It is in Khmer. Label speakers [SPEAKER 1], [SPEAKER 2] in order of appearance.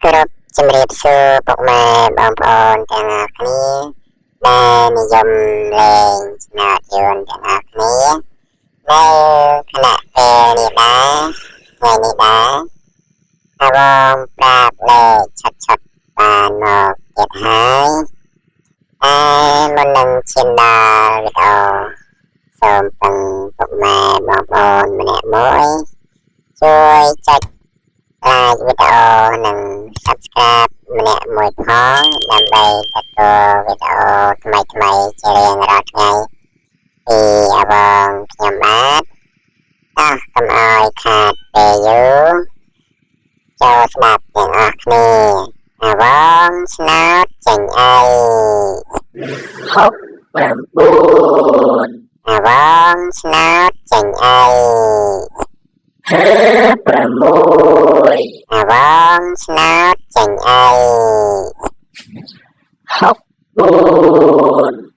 [SPEAKER 1] គោរពជំរាបសួរពុកម៉ែបងប្អូនទាំងអស់គ្នាដែលនិយមលេងស្នាដយន្តទាំងអស់គ្នានៅគណៈពេលនេះដែរថ្ងៃនេះដែរហើយបងប្រាប់លេខឆាត់បានមកទៀតហើយតែមុននឹងឈានដល់វីដេអូសូមពឹងពុកម៉ែបងប្អូនម្នាក់មួយជួយចុចlike វីដេអូនិង subscribe ម្នាក់មួយផងដើម្បីទទួលវីដេអូថ្មីជារៀងរាល់ថ្ងៃពីបងខ្ញុំបាទកុំឲ្យខាតពេលយូរចូលស្ដាប់ទាំងអស់គ្នាបងស្នោតចេញអី69បងស្នោតចេញអី6បងស្នោតចេញអី64